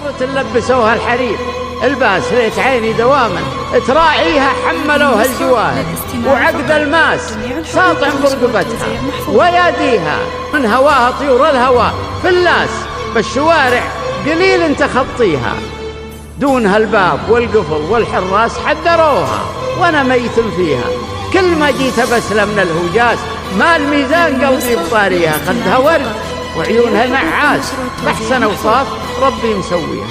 صبة لبسوها الحرير، الباس ليت عيني دواما تراعيها، حملوها الجواهر وعقد الماس ساطع برقبتها، وياديها من هواها طيور الهوى في اللاس، بالشوارع قليل تخطيها، دونها الباب والقفل والحراس حذروها، وانا ميت فيها، كل ما جيت بسلم من الهوجاس، ما الميزان قلبي بطاريها، خدها ورد وعيونها نعاس، بحسن اوصاف ربي مسويها.